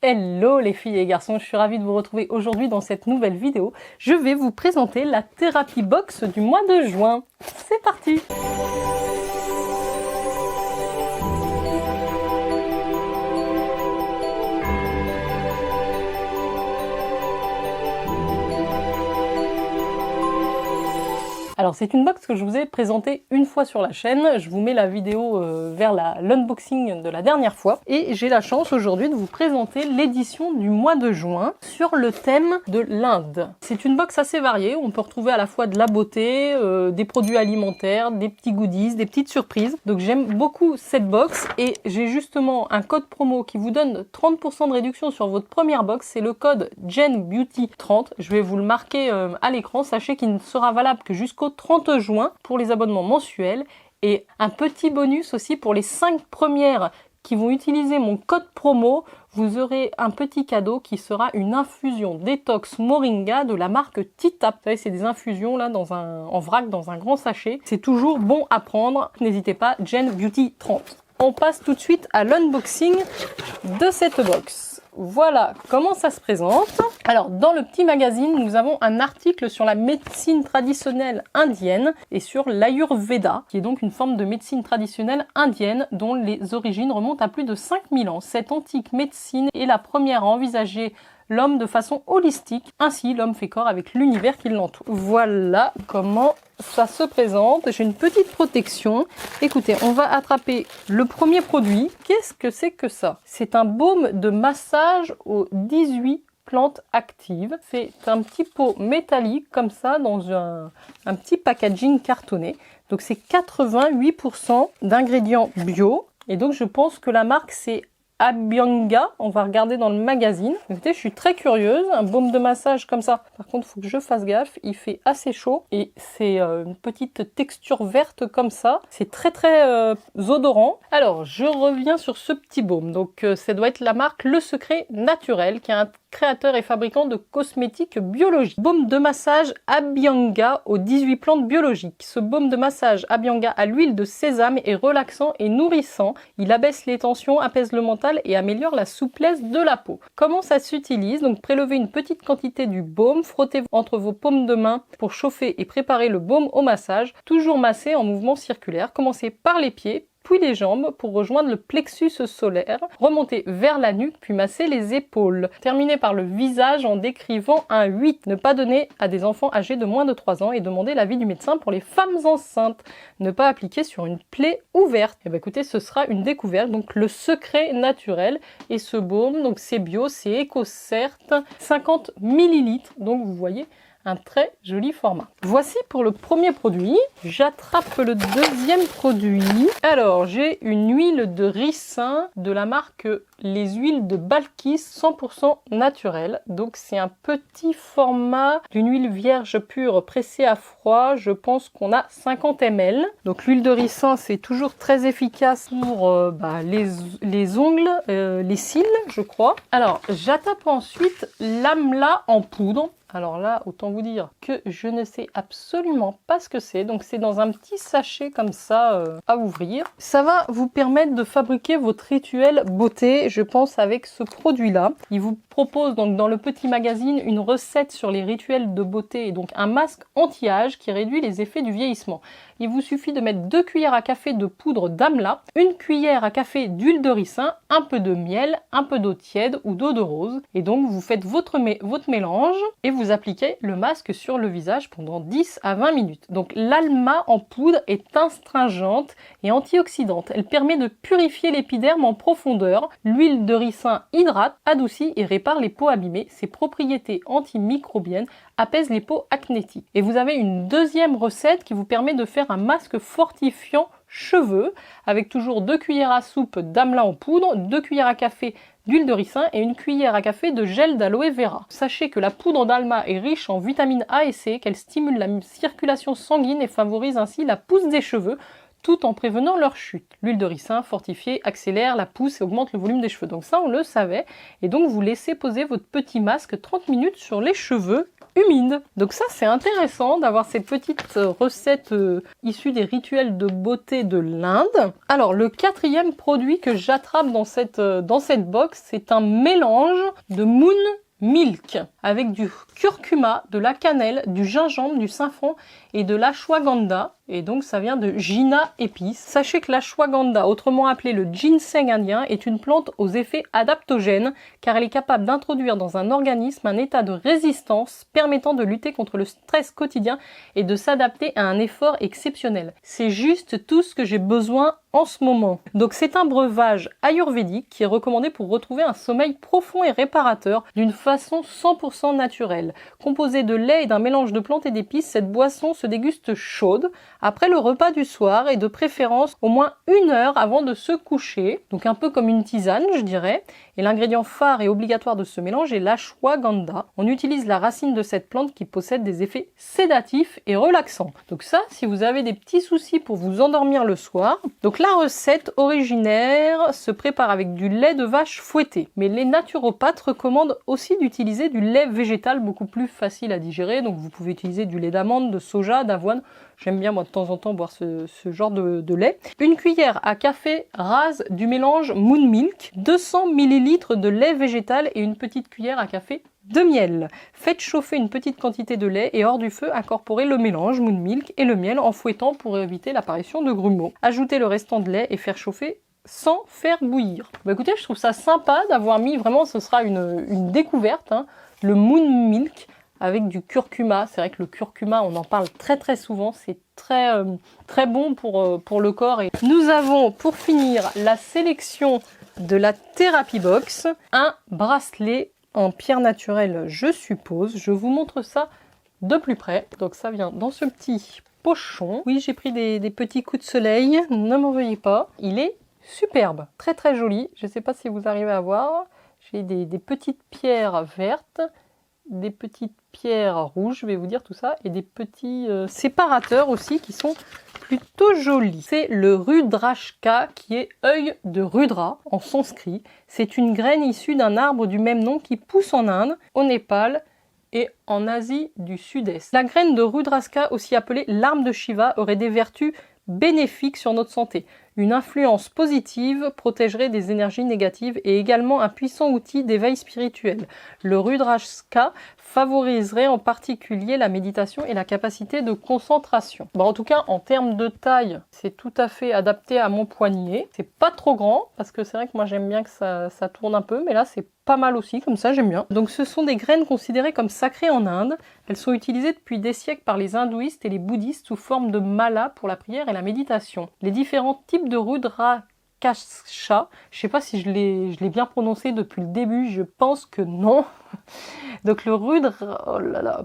Hello les filles et garçons, je suis ravie de vous retrouver aujourd'hui dans cette nouvelle vidéo. Je vais vous présenter la thérapie box du mois de juin. C'est parti! Alors c'est une box que je vous ai présentée une fois sur la chaîne, je vous mets la vidéo vers l'unboxing de la dernière fois et j'ai la chance aujourd'hui de vous présenter l'édition du mois de juin sur le thème de l'Inde. C'est une box assez variée, on peut retrouver à la fois de la beauté, des produits alimentaires, des petits goodies, des petites surprises. Donc j'aime beaucoup cette box et j'ai justement un code promo qui vous donne 30% de réduction sur votre première box, c'est le code JenBeauty30. Je vais vous le marquer à l'écran, sachez qu'il ne sera valable que jusqu'au 30 juin pour les abonnements mensuels et un petit bonus aussi pour les 5 premières qui vont utiliser mon code promo. Vous aurez un petit cadeau qui sera une infusion détox moringa de la marque Titap. Vous savez, c'est des infusions là en vrac dans un grand sachet. C'est toujours bon à prendre. N'hésitez pas, JenBeauty30. On passe tout de suite à l'unboxing de cette box. Voilà comment ça se présente. Alors, dans le petit magazine, nous avons un article sur la médecine traditionnelle indienne et sur l'Ayurveda, qui est donc une forme de médecine traditionnelle indienne dont les origines remontent à plus de 5000 ans. Cette antique médecine est la première à envisager l'homme de façon holistique. Ainsi, l'homme fait corps avec l'univers qui l'entoure. Voilà comment ça se présente. J'ai une petite protection. Écoutez, on va attraper le premier produit. Qu'est-ce que c'est que ça? C'est un baume de massage aux 18 plantes actives. C'est un petit pot métallique comme ça dans un petit packaging cartonné. Donc c'est 88% d'ingrédients bio. Et donc je pense que la marque c'est Abhyanga, on va regarder dans le magazine. Écoutez, je suis très curieuse, un baume de massage comme ça. Par contre, il faut que je fasse gaffe, il fait assez chaud et c'est une petite texture verte comme ça. C'est très odorant. Alors, je reviens sur ce petit baume. Donc, ça doit être la marque Le Secret Naturel, qui est un créateur et fabricant de cosmétiques biologiques. Baume de massage Abhyanga aux 18 plantes biologiques. Ce baume de massage Abhyanga à l'huile de sésame est relaxant et nourrissant. Il abaisse les tensions, apaise le mental et améliore la souplesse de la peau. Comment ça s'utilise? Donc prélevez une petite quantité du baume, frottez entre vos paumes de main pour chauffer et préparer le baume au massage. Toujours masser en mouvement circulaire. Commencez par les pieds, puis les jambes pour rejoindre le plexus solaire, remontez vers la nuque puis massez les épaules. Terminez par le visage en décrivant un 8. Ne pas donner à des enfants âgés de moins de 3 ans et demandez l'avis du médecin pour les femmes enceintes. Ne pas appliquer sur une plaie ouverte. Et bien écoutez, ce sera une découverte. Donc Le Secret Naturel et ce baume, donc c'est bio, c'est EcoCert, 50 ml. Donc vous voyez, un très joli format. Voici pour le premier produit. J'attrape le deuxième produit. Alors, j'ai une huile de ricin de la marque Les Huiles de Balkis 100% naturelle. Donc, c'est un petit format d'une huile vierge pure pressée à froid. Je pense qu'on a 50 ml. Donc, l'huile de ricin, c'est toujours très efficace pour les ongles, les cils, je crois. Alors, j'attaque ensuite l'amla en poudre. Alors là, autant vous dire que je ne sais absolument pas ce que c'est. Donc c'est dans un petit sachet comme ça à ouvrir. Ça va vous permettre de fabriquer votre rituel beauté, je pense, avec ce produit-là. Il vous propose donc dans le petit magazine une recette sur les rituels de beauté et donc un masque anti-âge qui réduit les effets du vieillissement. Il vous suffit de mettre 2 cuillères à café de poudre d'amla, 1 cuillère à café d'huile de ricin, un peu de miel, un peu d'eau tiède ou d'eau de rose. Et donc vous faites votre mélange et vous appliquez le masque sur le visage pendant 10 à 20 minutes. Donc l'alma en poudre est astringente et antioxydante. Elle permet de purifier l'épiderme en profondeur. L'huile de ricin hydrate, adoucit et répare les peaux abîmées. Ses propriétés antimicrobiennes apaisent les peaux acnétiques. Et vous avez une deuxième recette qui vous permet de faire un masque fortifiant cheveux avec toujours 2 cuillères à soupe d'amla en poudre, 2 cuillères à café d'huile de ricin et 1 cuillère à café de gel d'aloe vera. Sachez que la poudre d'alma est riche en vitamines A et C, qu'elle stimule la circulation sanguine et favorise ainsi la pousse des cheveux. tout en prévenant leur chute. L'huile de ricin fortifiée accélère la pousse et augmente le volume des cheveux. Donc ça, on le savait. Et donc, vous laissez poser votre petit masque 30 minutes sur les cheveux humides. Donc ça, c'est intéressant d'avoir ces petites recettes issues des rituels de beauté de l'Inde. Alors, le quatrième produit que j'attrape dans cette box, c'est un mélange de Moon Milk avec du curcuma, de la cannelle, du gingembre, du safran et de l'ashwagandha. Et donc ça vient de Gina épice. Sachez que l'ashwagandha, autrement appelé le ginseng indien, est une plante aux effets adaptogènes car elle est capable d'introduire dans un organisme un état de résistance permettant de lutter contre le stress quotidien et de s'adapter à un effort exceptionnel. C'est juste tout ce que j'ai besoin en ce moment. Donc c'est un breuvage ayurvédique qui est recommandé pour retrouver un sommeil profond et réparateur d'une façon 100% naturelle. Composée de lait et d'un mélange de plantes et d'épices, cette boisson se déguste chaude après le repas du soir et de préférence au moins 1 heure avant de se coucher. Donc un peu comme une tisane, je dirais. Et l'ingrédient phare et obligatoire de ce mélange est l'ashwagandha. On utilise la racine de cette plante qui possède des effets sédatifs et relaxants. Donc ça, si vous avez des petits soucis pour vous endormir le soir. Donc la recette originaire se prépare avec du lait de vache fouetté. Mais les naturopathes recommandent aussi d'utiliser du lait végétal beaucoup plus facile à digérer. Donc vous pouvez utiliser du lait d'amande, de soja, d'avoine. J'aime bien moi de temps en temps boire ce genre de lait. Une cuillère à café rase du mélange Moon Milk, 200 ml de lait végétal et une petite cuillère à café de miel. Faites chauffer une petite quantité de lait et hors du feu, incorporez le mélange Moon Milk et le miel en fouettant pour éviter l'apparition de grumeaux. Ajoutez le restant de lait et faire chauffer sans faire bouillir. Bah écoutez, je trouve ça sympa d'avoir mis, vraiment ce sera une découverte, hein, le Moon Milk avec du curcuma. C'est vrai que le curcuma, on en parle très souvent, c'est très bon pour le corps. Et nous avons pour finir la sélection de la Therapy Box, un bracelet en pierre naturelle, je suppose. Je vous montre ça de plus près. Donc ça vient dans ce petit pochon. Oui, j'ai pris des petits coups de soleil, ne m'en veuillez pas. Il est superbe, très joli. Je ne sais pas si vous arrivez à voir. J'ai des petites pierres vertes, des petites pierres rouges, je vais vous dire tout ça, et des petits séparateurs aussi qui sont plutôt jolis. C'est le Rudrashka qui est œil de Rudra en sanskrit. C'est une graine issue d'un arbre du même nom qui pousse en Inde, au Népal et en Asie du Sud-Est. La graine de Rudrashka, aussi appelée l'arme de Shiva, aurait des vertus bénéfiques sur notre santé. Une influence positive protégerait des énergies négatives et également un puissant outil d'éveil spirituel. Le Rudrashka favoriserait en particulier la méditation et la capacité de concentration. Bon, en tout cas, en termes de taille, c'est tout à fait adapté à mon poignet. C'est pas trop grand, parce que c'est vrai que moi j'aime bien que ça tourne un peu, mais là c'est pas mal aussi, comme ça j'aime bien. Donc ce sont des graines considérées comme sacrées en Inde. Elles sont utilisées depuis des siècles par les hindouistes et les bouddhistes sous forme de mala pour la prière et la méditation. Les différents types de Rudraksha, je sais pas si je l'ai bien prononcé depuis le début, je pense que non. Donc le Rudra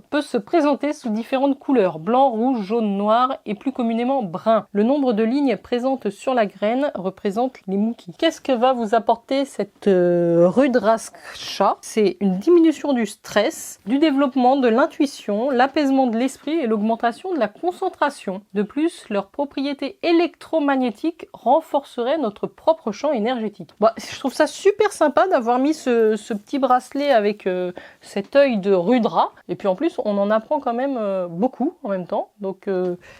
peut se présenter sous différentes couleurs, blanc, rouge, jaune, noir et plus communément brun. Le nombre de lignes présentes sur la graine représente les mukis. Qu'est-ce que va vous apporter cette Rudraksha? C'est une diminution du stress, du développement de l'intuition, l'apaisement de l'esprit et l'augmentation de la concentration. De plus, leurs propriétés électromagnétiques renforceraient notre propre champ énergétique. Bah, je trouve ça super sympa d'avoir mis ce petit bracelet avec cet œil de Rudra, et puis en plus on en apprend quand même beaucoup en même temps, donc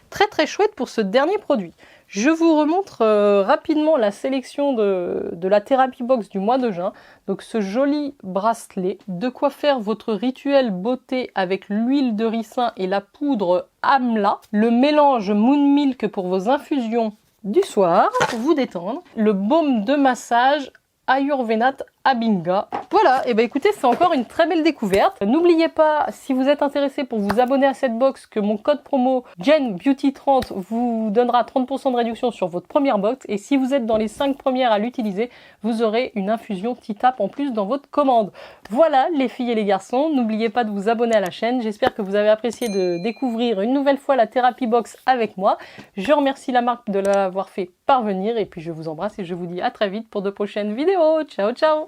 très chouette pour ce dernier produit. Je vous remontre rapidement la sélection de la Therapy Box du mois de juin. Donc ce joli bracelet, de quoi faire votre rituel beauté avec l'huile de ricin et la poudre Amla, le mélange Moon Milk pour vos infusions du soir, pour vous détendre, le baume de massage Ayurveda Abhinga. Voilà, et ben écoutez, c'est encore une très belle découverte. N'oubliez pas, si vous êtes intéressé pour vous abonner à cette box, que mon code promo JenBeauty30 vous donnera 30% de réduction sur votre première box. Et si vous êtes dans les 5 premières à l'utiliser, vous aurez une infusion Titap en plus dans votre commande. Voilà les filles et les garçons, n'oubliez pas de vous abonner à la chaîne. J'espère que vous avez apprécié de découvrir une nouvelle fois la Therapy Box avec moi. Je remercie la marque de l'avoir fait parvenir et puis je vous embrasse et je vous dis à très vite pour de prochaines vidéos. Ciao ciao.